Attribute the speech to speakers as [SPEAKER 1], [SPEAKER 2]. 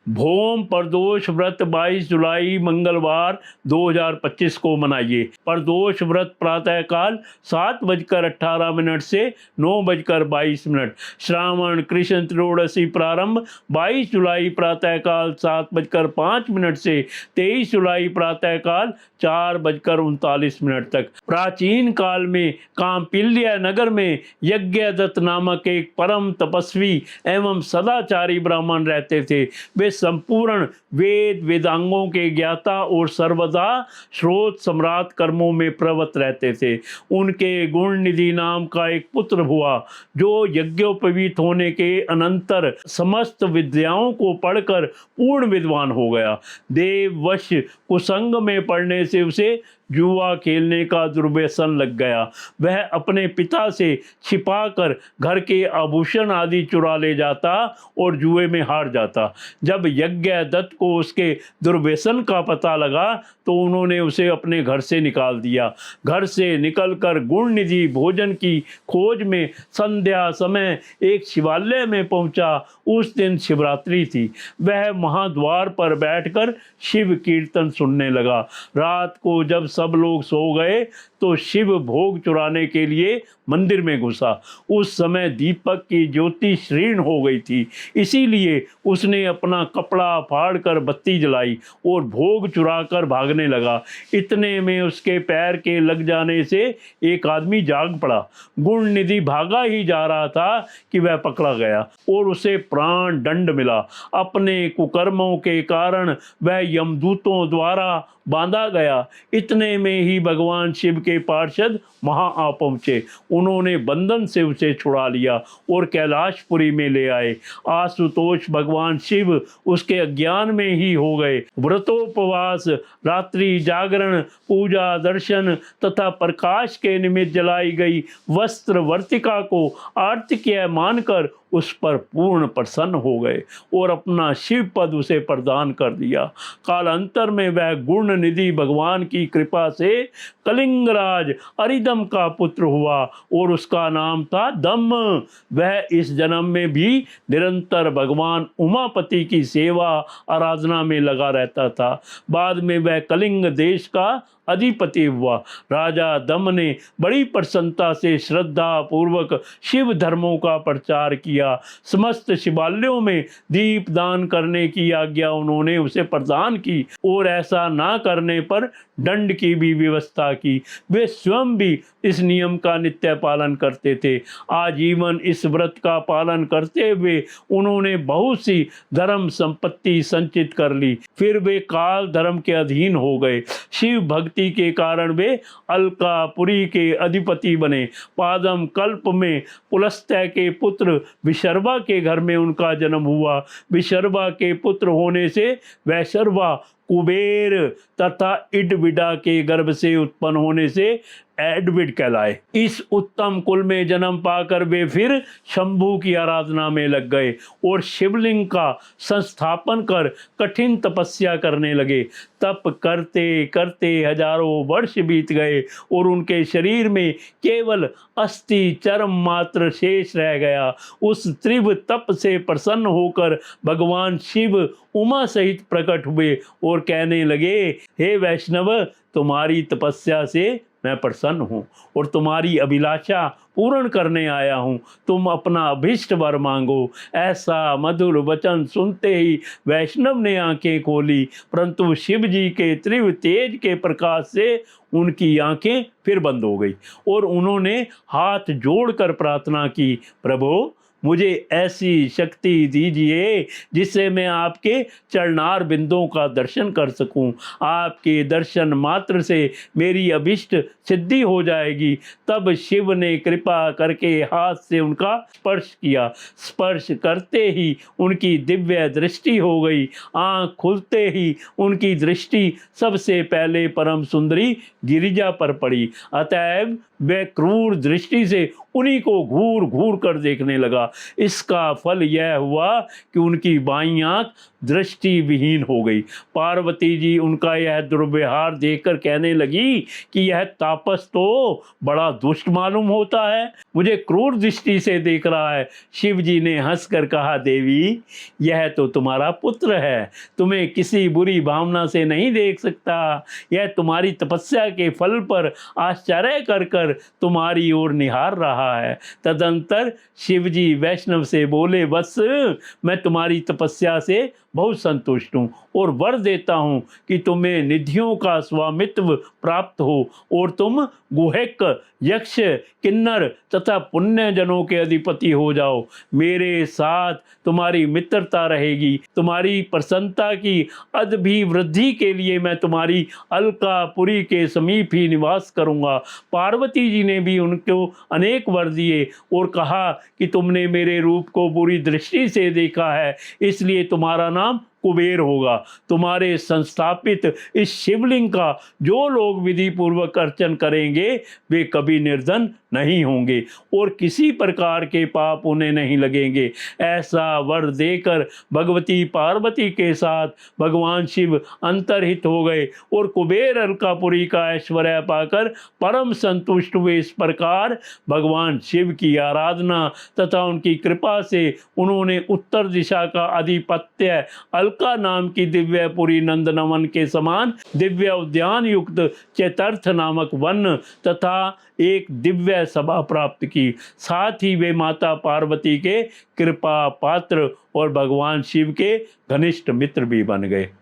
[SPEAKER 1] भोम प्रदोष व्रत 22 जुलाई मंगलवार 2025 को मनाइए। प्रदोष व्रत प्रातःकाल 7:18 से 9:22। श्रावण कृष्ण त्रयोदशी प्रारंभ 22 जुलाई प्रातःकाल 7:05 से 23 जुलाई प्रातःकाल 4:39 तक। प्राचीन काल में कांपिल्य नगर में यज्ञदत्त नामक एक परम तपस्वी एवं सदाचारी ब्राह्मण रहते थे। वे संपूर्ण वेद वेदांगों के ज्ञाता और सर्वदा स्रोत सम्राट कर्मों में प्रवृत्त रहते थे। उनके गुण निधि नाम का एक पुत्र हुआ जो यज्ञोपवीत होने के अनंतर समस्त विद्याओं को पढ़कर पूर्ण विद्वान हो गया। देववश कुसंग में पढ़ने से उसे जुआ खेलने का दुर्व्यसन लग गया। वह अपने पिता से छिपाकर घर के आभूषण आदि चुरा ले जाता और जुए में हार जाता। जब यज्ञदत्त को उसके दुर्व्यसन का पता लगा तो उन्होंने उसे अपने घर से निकाल दिया। घर से निकलकर गुण निधि भोजन की खोज में संध्या समय एक शिवालय में पहुंचा। उस दिन शिवरात्रि थी। वह महाद्वार पर बैठकर शिव कीर्तन सुनने लगा। रात को जब सब लोग सो गए तो शिव भोग चुराने के लिए मंदिर में घुसा। उस समय दीपक की ज्योति क्षीण हो गई थी, इसीलिए उसने अपना कपड़ा फाड़कर बत्ती जलाई और भोग चुराकर भागने लगा। इतने में उसके पैर के लग जाने से एक आदमी जाग पड़ा। गुण निधि भागा ही जा रहा था कि वह पकड़ा गया और उसे प्राण दंड मिला। अपने कुकर्मों के कारण वह यमदूतों द्वारा बांधा गया। इतने में ही भगवान शिव के पार्षद वहां आ पहुंचे। उन्होंने बंधन से उसे छुड़ा लिया और कैलाशपुरी में ले आए। आशुतोष भगवान शिव उसके अज्ञान में ही हो गए। व्रतोपवास, रात्रि जागरण, पूजा, दर्शन तथा प्रकाश के निमित्त जलाई गई वस्त्र वर्तिका को आर्तिक्य मानकर उस पर पूर्ण प्रसन्न हो गए और अपना शिव पद उसे प्रदान कर दिया। कालांतर में वह गुण निधि भगवान की कृपा से कलिंगराज अरिदम का पुत्र हुआ और उसका नाम था दम। वह इस जन्म में भी निरंतर भगवान उमापति की सेवा आराधना में लगा रहता था। बाद में वह कलिंग देश का अधिपति हुआ। राजा दम ने बड़ी प्रसन्नता से श्रद्धा पूर्वक शिव धर्मों का प्रचार किया। समस्त शिवालयों में दीप दान करने की आज्ञा उन्होंने उसे प्रदान की और ऐसा ना करने पर दंड की भी व्यवस्था की। वे स्वयं भी इस नियम का नित्य पालन करते थे। आजीवन इस व्रत का पालन करते हुए उन्होंने बहुत सी धर्म संपत्ति संचित कर ली। फिर वे काल धर्म के अधीन हो गए। शिव भक्ति के कारण वे अलकापुरी के अधिपति बने। पादम कल्प में पुलस्त्य के पुत्र विशर्वा के घर में उनका जन्म हुआ। विशर्वा के पुत्र होने से वैशर्वा कुबेर तथा इडविडा के गर्भ से उत्पन्न होने से एडविड कहलाए। इस उत्तम कुल में जन्म पाकर वे फिर शंभू की आराधना में लग गए और शिवलिंग का संस्थापन कर कठिन तपस्या करने लगे। तप करते करते हजारों वर्ष बीत गए और उनके शरीर में केवल अस्थि चर्म मात्र शेष रह गया। उस तीव्र तप से प्रसन्न होकर भगवान शिव उमा सहित प्रकट हुए और कहने लगे, हे वैष्णव, तुम्हारी तपस्या से मैं प्रसन्न हूँ और तुम्हारी अभिलाषा पूर्ण करने आया हूँ। तुम अपना अभिष्ट वर मांगो। ऐसा मधुर वचन सुनते ही वैष्णव ने आंखें खोली, परंतु शिव जी के तीव्र तेज के प्रकाश से उनकी आंखें फिर बंद हो गई और उन्होंने हाथ जोड़कर प्रार्थना की, प्रभु मुझे ऐसी शक्ति दीजिए जिससे मैं आपके चरणार बिंदों का दर्शन कर सकूं। आपके दर्शन मात्र से मेरी अभिष्ट सिद्धि हो जाएगी। तब शिव ने कृपा करके हाथ से उनका स्पर्श किया। स्पर्श करते ही उनकी दिव्य दृष्टि हो गई। आँख खुलते ही उनकी दृष्टि सबसे पहले परम सुंदरी गिरिजा पर पड़ी। अतएव वे क्रूर दृष्टि से उन्हीं को घूर घूर कर देखने लगा। इसका फल यह हुआ कि उनकी बाईं आंख दृष्टि विहीन हो गई। पार्वती जी उनका यह दुर्व्यवहार देखकर कहने लगी कि यह तापस तो बड़ा दुष्ट मालूम होता है, मुझे क्रूर दृष्टि से देख रहा है। शिव जी ने हंसकर कहा, देवी यह तो तुम्हारा पुत्र है, तुम्हें किसी बुरी भावना से नहीं देख सकता। यह तुम्हारी तपस्या के फल पर आश्चर्य कर कर तुम्हारी ओर निहार रहा है। तदंतर शिव जी वैष्णव से बोले, वत्स मैं तुम्हारी तपस्या से बहुत संतुष्ट हूँ और वर देता हूँ कि तुम्हें निधियों का स्वामित्व प्राप्त हो और तुम गुहेक, यक्ष, किन्नर तथा पुण्य जनों के अधिपति हो जाओ। मेरे साथ तुम्हारी मित्रता रहेगी। तुम्हारी प्रसन्नता की अभिवृद्धि के लिए मैं तुम्हारी अलकापुरी के समीप ही निवास करूँगा। पार्वती जी ने भी उनको अनेक वर दिए और कहा कि तुमने मेरे रूप को बुरी दृष्टि से देखा है, इसलिए तुम्हारा नाम कुबेर होगा। तुम्हारे संस्थापित इस शिवलिंग का जो लोग विधि पूर्वक अर्चन करेंगे वे कभी निर्धन नहीं होंगे और किसी प्रकार के पाप उन्हें नहीं लगेंगे। ऐसा वर देकर भगवती पार्वती के साथ भगवान शिव अंतर्हित हो गए और कुबेर अलकापुरी का ऐश्वर्य पाकर परम संतुष्ट हुए। इस प्रकार भगवान शिव की आराधना तथा उनकी कृपा से उन्होंने उत्तर दिशा का आधिपत्य अलका नाम की दिव्यपुरी नंदनवन के समान दिव्य उद्यान युक्त चैतर्थ नामक वन तथा एक दिव्य सभा प्राप्त की। साथ ही वे माता पार्वती के कृपा पात्र और भगवान शिव के घनिष्ठ मित्र भी बन गए।